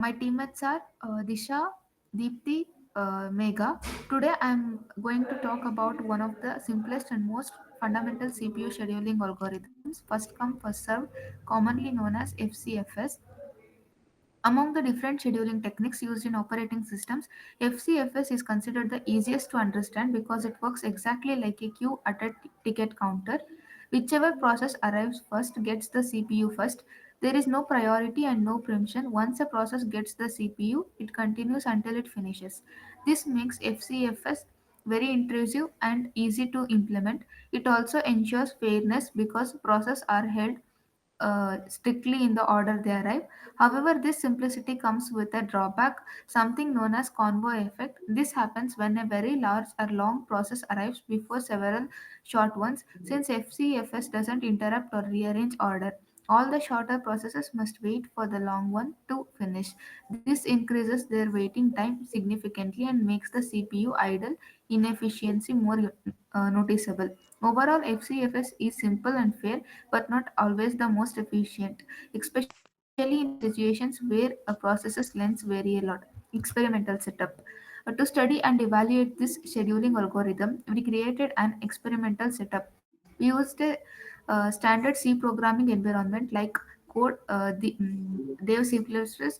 My teammates are Disha, Deepthi, Megha. Today I'm going to talk about one of the simplest and most fundamental CPU scheduling algorithms, first come, first served, commonly known as FCFS. Among the different scheduling techniques used in operating systems, FCFS is considered the easiest to understand because it works exactly like a queue at a ticket counter. Whichever process arrives first gets the CPU first. There is no priority and no preemption. Once a process gets the CPU, it continues until it finishes. This makes FCFS very intrusive and easy to implement. It also ensures fairness because processes are held strictly in the order they arrive. However, this simplicity comes with a drawback, something known as convoy effect. This happens when a very large or long process arrives before several short ones. Since FCFS doesn't interrupt or rearrange order, all the shorter processes must wait for the long one to finish. This increases their waiting time significantly and makes the CPU idle inefficiency more noticeable. Overall, FCFS is simple and fair, but not always the most efficient, especially in situations where a process's lengths vary a lot. Experimental setup. To study and evaluate this scheduling algorithm, we created an experimental setup. We used a standard C programming environment like Dev C++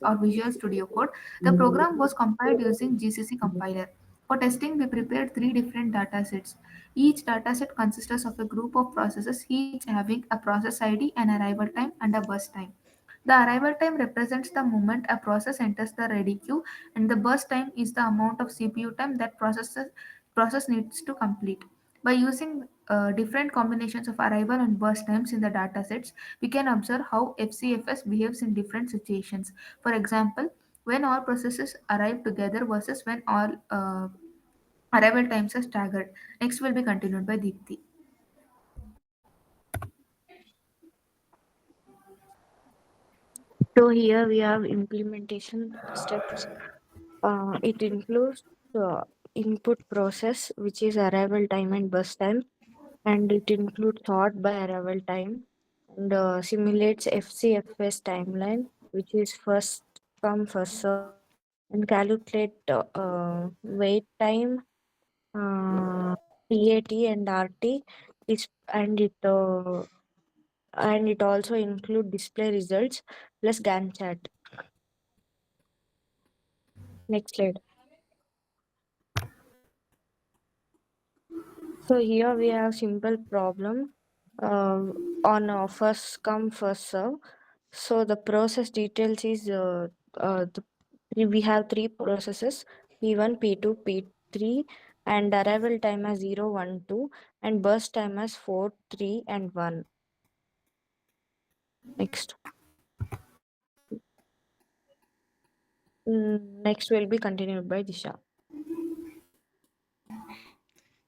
or Visual Studio Code. The program was compiled using GCC compiler. For testing, we prepared three different datasets. Each dataset consists of a group of processes, each having a process ID, an arrival time, and a burst time. The arrival time represents the moment a process enters the ready queue, and the burst time is the amount of CPU time that process needs to complete. By using different combinations of arrival and burst times in the datasets, we can observe how FCFS behaves in different situations. For example, when all processes arrive together versus when all arrival times are staggered. Next will be continued by Deepthi. So here we have implementation steps. It includes the input process, which is arrival time and bus time, and it includes sort by arrival time, and simulates FCFS timeline, which is first come first serve, and calculate wait time, uh, PAT and RT is and it also include display results plus Gantt chart. Next slide. So here we have simple problem uh, on first come first serve. So the process details is we have three processes P1, P2, P3, and arrival time as 0, 1, 2, and burst time as 4, 3, and 1. Next. Next will be continued by Disha.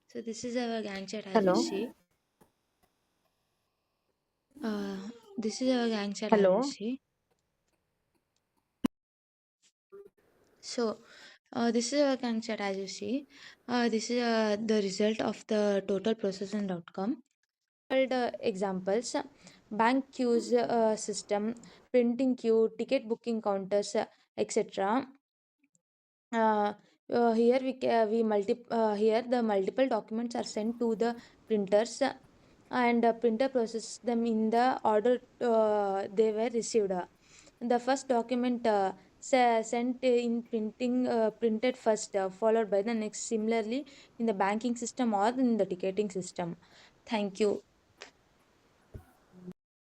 So this is our gang chat as you Hello. see. This is our gang chat as you Hello. see. So this is our gang chat as you see. This is the result of the total process and outcome. Examples: bank queues system, printing queue, ticket booking counters, etc. Here here the multiple documents are sent to the printers, and printer processes them in the order they were received. The first document sent in printing printed first, followed by the next. Similarly, in the banking system or in the ticketing system. Thank you.